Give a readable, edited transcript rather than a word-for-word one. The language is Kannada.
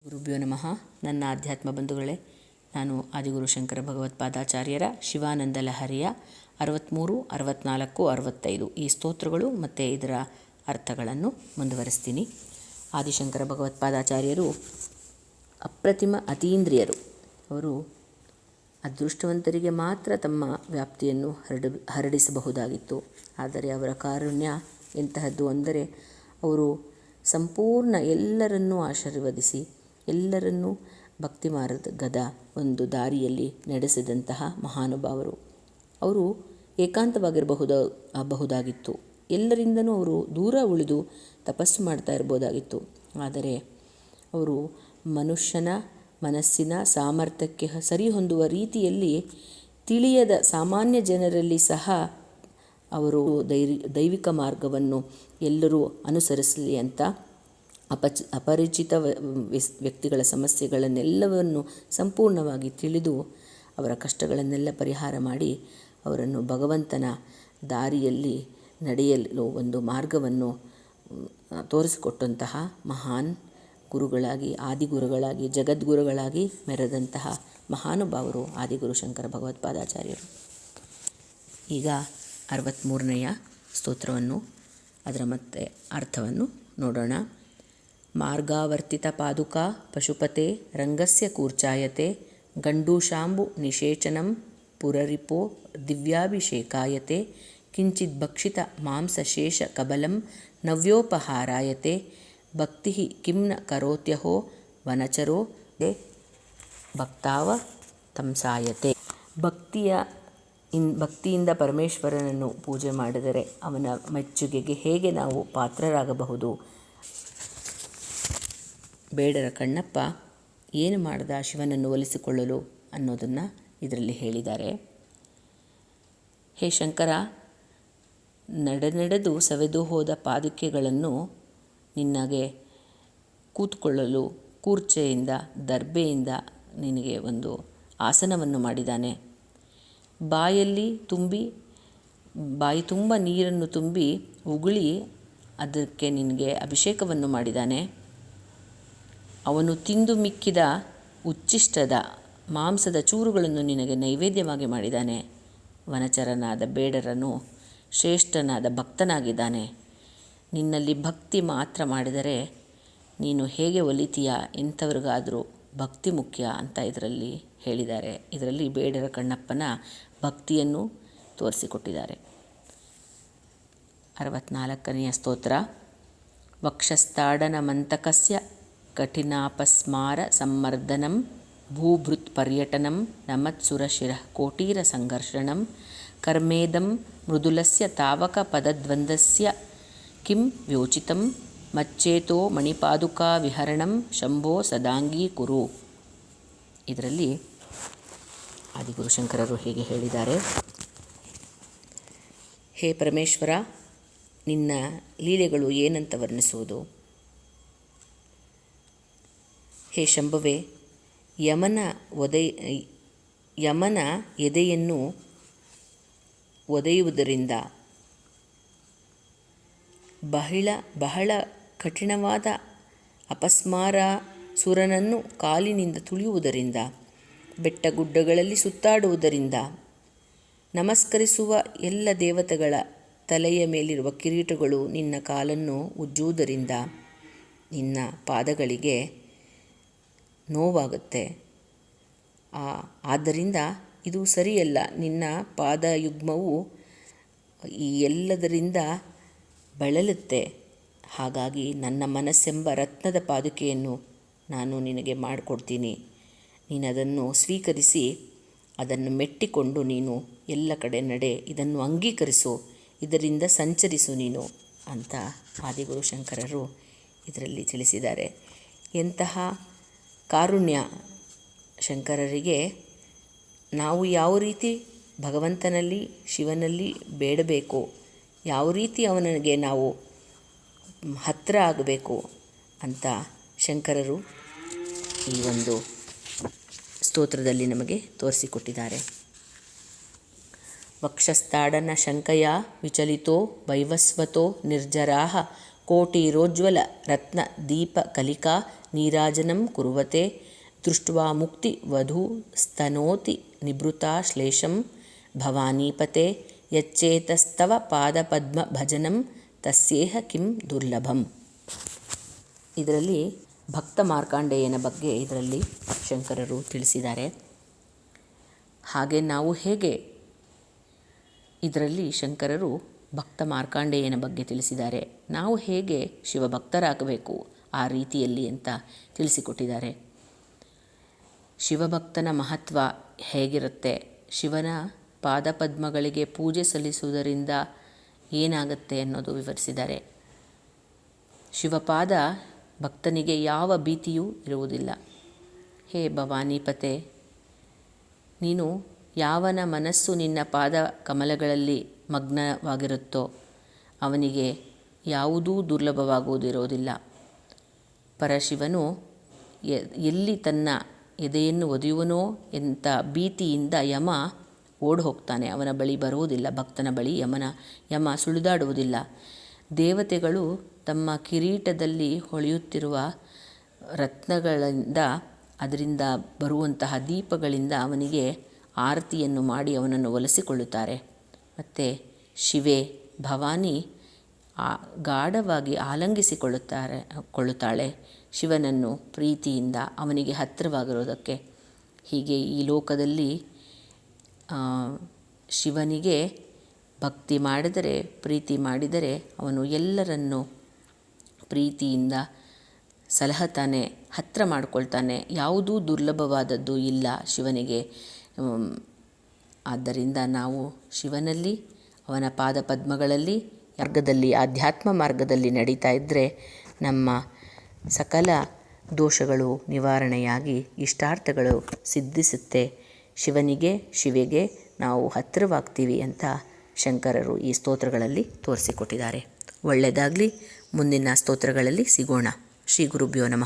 ಗುರುಭ್ಯೋ ನಮಃ. ನನ್ನ ಆಧ್ಯಾತ್ಮ ಬಂಧುಗಳೇ, ನಾನು ಆದಿಗುರು ಶಂಕರ ಭಗವತ್ಪಾದಾಚಾರ್ಯರ ಶಿವಾನಂದ ಲಹರಿಯ 63, 64, 65 ಈ ಸ್ತೋತ್ರಗಳು ಮತ್ತು ಇದರ ಅರ್ಥಗಳನ್ನು ಮುಂದುವರಿಸ್ತೀನಿ. ಆದಿಶಂಕರ ಭಗವತ್ಪಾದಾಚಾರ್ಯರು ಅಪ್ರತಿಮ ಅತೀಂದ್ರಿಯರು. ಅವರು ಅದೃಷ್ಟವಂತರಿಗೆ ಮಾತ್ರ ತಮ್ಮ ವ್ಯಾಪ್ತಿಯನ್ನು ಹರಡಿಸಬಹುದಾಗಿತ್ತು. ಆದರೆ ಅವರ ಕಾರುಣ್ಯ ಎಂತಹದ್ದು ಅಂದರೆ, ಅವರು ಸಂಪೂರ್ಣ ಎಲ್ಲರನ್ನೂ ಆಶೀರ್ವದಿಸಿ ಎಲ್ಲರನ್ನೂ ಭಕ್ತಿ ಮಾರ್ಗದ ಒಂದು ದಾರಿಯಲ್ಲಿ ನಡೆಸಿದಂತಹ ಮಹಾನುಭಾವರು. ಅವರು ಏಕಾಂತವಾಗಿರಬಹುದಾಗಿತ್ತು. ಎಲ್ಲರಿಂದನೂ ಅವರು ದೂರ ಉಳಿದು ತಪಸ್ಸು ಮಾಡ್ತಾ ಇರ್ಬೋದಾಗಿತ್ತು. ಆದರೆ ಅವರು ಮನುಷ್ಯನ ಮನಸ್ಸಿನ ಸಾಮರ್ಥ್ಯಕ್ಕೆ ಸರಿಹೊಂದುವ ರೀತಿಯಲ್ಲಿ ತಿಳಿಯದ ಸಾಮಾನ್ಯ ಜನರಲ್ಲಿ ಸಹ ಅವರು ದೈವಿಕ ಮಾರ್ಗವನ್ನು ಎಲ್ಲರೂ ಅನುಸರಿಸಲಿ ಅಂತ ಅಪರಿಚಿತ ವ್ಯಕ್ತಿಗಳ ಸಮಸ್ಯೆಗಳನ್ನೆಲ್ಲವನ್ನು ಸಂಪೂರ್ಣವಾಗಿ ತಿಳಿದು ಅವರ ಕಷ್ಟಗಳನ್ನೆಲ್ಲ ಪರಿಹಾರ ಮಾಡಿ ಅವರನ್ನು ಭಗವಂತನ ದಾರಿಯಲ್ಲಿ ನಡೆಯಲು ಒಂದು ಮಾರ್ಗವನ್ನು ತೋರಿಸಿಕೊಟ್ಟಂತಹ ಮಹಾನ್ ಗುರುಗಳಾಗಿ, ಆದಿಗುರುಗಳಾಗಿ, ಜಗದ್ಗುರುಗಳಾಗಿ ಮೆರೆದಂತಹ ಮಹಾನುಭಾವರು ಆದಿಗುರು ಶಂಕರ ಭಗವತ್ಪಾದಾಚಾರ್ಯರು. ಈಗ 63ನೆಯ ಸ್ತೋತ್ರವನ್ನು, ಅದರ ಮತ್ತೆ ಅರ್ಥವನ್ನು ನೋಡೋಣ. ಮಾರ್ಗಾವರ್ತಿತ ಪಾದುಕಾ ಪಶುಪತೆ ರಂಗಸ್ಯ ಕೂರ್ಚಾಯತೆ ಗಂಡೂಷಾಂಬು ನಿಷೇಚನಂ ಪುರರಿಪೋ ದಿವ್ಯಾಭಿಷೇಕಾಯತೆ ಕಿಂಚಿದ್ಭಕ್ಷಿತ ಮಾಂಸಶೇಷ ಕಬಲಂ ನವ್ಯೋಪಹಾರಾಯತೆ ಭಕ್ತಿ ಕಿಂನ ಕರೋತ್ಯಹೋ ವನಚರೋ ಭಕ್ತಾವ ತಂಸಾಯತೆ. ಭಕ್ತಿಯಿಂದ ಪರಮೇಶ್ವರನನ್ನು ಪೂಜೆ ಮಾಡಿದರೆ ಅವನ ಮೆಚ್ಚುಗೆಗೆ ಹೇಗೆ ನಾವು ಪಾತ್ರರಾಗಬಹುದು? ಬೇಡರ ಕಣ್ಣಪ್ಪ ಏನು ಮಾಡ್ದ ಶಿವನನ್ನು ಒಲಿಸಿಕೊಳ್ಳಲು ಅನ್ನೋದನ್ನು ಇದರಲ್ಲಿ ಹೇಳಿದ್ದಾರೆ. ಹೇ ಶಂಕರ, ನಡೆದು ಸವೆದು ಹೋದ ಪಾದುಕೆಗಳನ್ನು ನಿನಗೆ ಕೂತ್ಕೊಳ್ಳಲು ಕೂರ್ಚೆಯಿಂದ, ದರ್ಬೆಯಿಂದ ನಿನಗೆ ಒಂದು ಆಸನವನ್ನು ಮಾಡಿದ್ದಾನೆ. ಬಾಯಿ ತುಂಬ ನೀರನ್ನು ತುಂಬಿ ಉಗುಳಿ ಅದಕ್ಕೆ ನಿನಗೆ ಅಭಿಷೇಕವನ್ನು ಮಾಡಿದ್ದಾನೆ. ಅವನು ತಿಂದು ಮಿಕ್ಕಿದ ಉಚ್ಚಿಷ್ಟದ ಮಾಂಸದ ಚೂರುಗಳನ್ನು ನಿನಗೆ ನೈವೇದ್ಯವಾಗಿ ಮಾಡಿದ್ದಾನೆ. ವನಚರನಾದ ಬೇಡರನು ಶ್ರೇಷ್ಠನಾದ ಭಕ್ತನಾಗಿದ್ದಾನೆ. ನಿನ್ನಲ್ಲಿ ಭಕ್ತಿ ಮಾತ್ರ ಮಾಡಿದರೆ ನೀನು ಹೇಗೆ ಒಲಿತೀಯ? ಎಂಥವ್ರಿಗಾದರೂ ಭಕ್ತಿ ಮುಖ್ಯ ಅಂತ ಇದರಲ್ಲಿ ಹೇಳಿದ್ದಾರೆ. ಇದರಲ್ಲಿ ಬೇಡರ ಕಣ್ಣಪ್ಪನ ಭಕ್ತಿಯನ್ನು ತೋರಿಸಿಕೊಟ್ಟಿದ್ದಾರೆ. 64ನೆಯ ಸ್ತೋತ್ರ. ವಕ್ಷಸ್ಥಾಡನ ಮಂತಕಸ್ಯ ಕಠಿನಾಪಸ್ಮಾರ ಸಂಮರ್ದನಂ ಭೂಭೃತ್ ಪರ್ಯಟನಂ ನಮತ್ಸುರಶಿರಃ ಕೋಟೀರ ಸಂಘರ್ಷಣಂ ಕರ್ಮೇದಂ ಮೃದುಲಸ್ಯ ತಾವಕ ಪದದ್ವಂದ್ವಸ್ಯ ಕಿಂ ವ್ಯೋಚಿತಂ ಮಚ್ಚೇತೋ ಮಣಿಪಾದುಕಾ ವಿಹರಣಂ ಶಂಭೋ ಸದಾಂಗೀ ಕುರು. ಇದರಲ್ಲಿ ಆದಿಗುರು ಶಂಕರರು ಹೀಗೆ ಹೇಳಿದ್ದಾರೆ. ಹೇ ಪರಮೇಶ್ವರ, ನಿನ್ನ ಲೀಲೆಗಳು ಏನಂತ ವರ್ಣಿಸುವುದು? ಹೇ ಶಂಭುವೆ, ಯಮನ ಎದೆಯನ್ನು ಒದೆಯುವುದರಿಂದ, ಬಹಳ ಕಠಿಣವಾದ ಅಪಸ್ಮಾರ ಸುರನನ್ನು ಕಾಲಿನಿಂದ ತುಳಿಯುವುದರಿಂದ, ಬೆಟ್ಟಗುಡ್ಡಗಳಲ್ಲಿ ಸುತ್ತಾಡುವುದರಿಂದ, ನಮಸ್ಕರಿಸುವ ಎಲ್ಲ ದೇವತೆಗಳ ತಲೆಯ ಮೇಲಿರುವ ಕಿರೀಟಗಳು ನಿನ್ನ ಕಾಲನ್ನು ಉಜ್ಜುವುದರಿಂದ ನಿನ್ನ ಪಾದಗಳಿಗೆ ನೋವಾಗುತ್ತೆ. ಆದ್ದರಿಂದ ಇದು ಸರಿಯಲ್ಲ. ನಿನ್ನ ಪಾದಯುಗ್ಮವು ಈ ಎಲ್ಲದರಿಂದ ಬಳಲುತ್ತೆ. ಹಾಗಾಗಿ ನನ್ನ ಮನಸ್ಸೆಂಬ ರತ್ನದ ಪಾದುಕೆಯನ್ನು ನಾನು ನಿನಗೆ ಮಾಡಿಕೊಡ್ತೀನಿ. ನೀನು ಅದನ್ನು ಸ್ವೀಕರಿಸಿ ಅದನ್ನು ಮೆಟ್ಟಿಕೊಂಡು ನೀನು ಎಲ್ಲ ಕಡೆ ನಡೆ. ಇದನ್ನು ಅಂಗೀಕರಿಸು, ಇದರಿಂದ ಸಂಚರಿಸು ನೀನು ಅಂತ ಆದಿಗುರು ಶಂಕರರು ಇದರಲ್ಲಿ ತಿಳಿಸಿದ್ದಾರೆ. ಎಂತಹ ಕಾರುಣ್ಯ ಶಂಕರರಿಗೆ! ನಾವು ಯಾವ ರೀತಿ ಭಗವಂತನಲ್ಲಿ, ಶಿವನಲ್ಲಿ ಬೇಡಬೇಕು, ಯಾವ ರೀತಿ ಅವನಿಗೆ ನಾವು ಹತ್ತಿರ ಆಗಬೇಕು ಅಂತ ಶಂಕರರು ಈ ಒಂದು ಸ್ತೋತ್ರದಲ್ಲಿ ನಮಗೆ ತೋರಿಸಿಕೊಟ್ಟಿದ್ದಾರೆ. ವಕ್ಷಸ್ಥಾಡನ ಶಂಕಯ ವಿಚಲಿತೋ ವೈವಸ್ವತೋ ನಿರ್ಜರಾಃ ಕೋಟಿರೋಜ್ವಲ ರತ್ನ ದೀಪ ಕಲಿಕಾ ನೀರಾಜನಂ ಕುರುವತೆ ದೃಷ್ಟ್ವಾ ಮುಕ್ತಿ ವಧೂ ಸ್ತನೋತಿ ನಿಭೃತಾ ಶ್ಲೇಷಂ ಭವಾನೀಪತೆ ಯಚ್ಚೇತಸ್ತವ ಪಾದಪದ್ಮ ಭಜನಂ ತಸ್ಯೇಹ ಕಿಂ ದುರ್ಲಭಂ. ಇದರಲ್ಲಿ ಭಕ್ತ ಮಾರ್ಕಾಂಡೇಯನ ಬಗ್ಗೆ ಇದರಲ್ಲಿ ಶಂಕರರು ತಿಳಿಸಿದ್ದಾರೆ. ಹಾಗೆ ನಾವು ಹೇಗೆ ಇದರಲ್ಲಿ ಶಂಕರರು ಭಕ್ತ ಮಾರ್ಕಾಂಡೇಯನ ಬಗ್ಗೆ ತಿಳಿಸಿದ್ದಾರೆ, ನಾವು ಹೇಗೆ ಶಿವಭಕ್ತರಾಗಬೇಕು ಆ ರೀತಿಯಲ್ಲಿ ಅಂತ ತಿಳಿಸಿಕೊಟ್ಟಿದ್ದಾರೆ. ಶಿವಭಕ್ತನ ಮಹತ್ವ ಹೇಗಿರುತ್ತೆ, ಶಿವನ ಪಾದಪದ್ಮಗಳಿಗೆ ಪೂಜೆ ಸಲ್ಲಿಸುವುದರಿಂದ ಏನಾಗುತ್ತೆ ಅನ್ನೋದು ವಿವರಿಸಿದ್ದಾರೆ. ಶಿವಪಾದ ಭಕ್ತನಿಗೆ ಯಾವ ಭೀತಿಯೂ ಇರುವುದಿಲ್ಲ. ಹೇ ಭವಾನೀಪತೆ, ನೀನು ಯಾವನ ಮನಸ್ಸು ನಿನ್ನ ಪಾದ ಕಮಲಗಳಲ್ಲಿ ಮಗ್ನವಾಗಿರುತ್ತೋ ಅವನಿಗೆ ಯಾವುದೂ ದುರ್ಲಭವಾಗುವುದಿರೋದಿಲ್ಲ. ಪರಶಿವನು ಎಲ್ಲಿ ತನ್ನ ಎದೆಯನ್ನು ಒದೆಯುವನೋ ಎಂಥ ಭೀತಿಯಿಂದ ಯಮ ಓಡಿ ಹೋಗ್ತಾನೆ, ಅವನ ಬಳಿ ಬರುವುದಿಲ್ಲ. ಭಕ್ತನ ಬಳಿ ಯಮ ಸುಳಿದಾಡುವುದಿಲ್ಲ. ದೇವತೆಗಳು ತಮ್ಮ ಕಿರೀಟದಲ್ಲಿ ಹೊಳೆಯುತ್ತಿರುವ ರತ್ನಗಳಿಂದ, ಅದರಿಂದ ಬರುವಂತಹ ದೀಪಗಳಿಂದ ಅವನಿಗೆ ಆರತಿಯನ್ನು ಮಾಡಿ ಅವನನ್ನು ಒಲಿಸಿಕೊಳ್ಳುತ್ತಾರೆ. ಮತ್ತು ಶಿವೆ ಭವಾನಿ ಗಾಢವಾಗಿ ಕೊಳ್ಳುತ್ತಾಳೆ ಶಿವನನ್ನು ಪ್ರೀತಿಯಿಂದ ಅವನಿಗೆ ಹತ್ತಿರವಾಗಿರೋದಕ್ಕೆ. ಹೀಗೆ ಈ ಲೋಕದಲ್ಲಿ ಶಿವನಿಗೆ ಭಕ್ತಿ ಮಾಡಿದರೆ, ಪ್ರೀತಿ ಮಾಡಿದರೆ ಅವನು ಎಲ್ಲರನ್ನು ಪ್ರೀತಿಯಿಂದ ಸಲಹುತ್ತಾನೆ, ಹತ್ತಿರ ಮಾಡಿಕೊಳ್ತಾನೆ. ಯಾವುದೂ ದುರ್ಲಭವಾದದ್ದು ಇಲ್ಲ ಶಿವನಿಗೆ. ಆದ್ದರಿಂದ ನಾವು ಶಿವನಲ್ಲಿ, ಅವನ ಪಾದಪದ್ಮಗಳಲ್ಲಿ ಮಾರ್ಗದಲ್ಲಿ, ಆಧ್ಯಾತ್ಮ ಮಾರ್ಗದಲ್ಲಿ ನಡೀತಾ ಇದ್ದರೆ ನಮ್ಮ ಸಕಲ ದೋಷಗಳು ನಿವಾರಣೆಯಾಗಿ ಇಷ್ಟಾರ್ಥಗಳು ಸಿದ್ಧಿಸುತ್ತೆ. ಶಿವೆಗೆ ನಾವು ಹತ್ತಿರವಾಗ್ತೀವಿ ಅಂತ ಶಂಕರರು ಈ ಸ್ತೋತ್ರಗಳಲ್ಲಿ ತೋರಿಸಿಕೊಟ್ಟಿದ್ದಾರೆ. ಒಳ್ಳೆಯದಾಗಲಿ. ಮುಂದಿನ ಸ್ತೋತ್ರಗಳಲ್ಲಿ ಸಿಗೋಣ. ಶ್ರೀ ಗುರುಭ್ಯೋ ನಮಃ.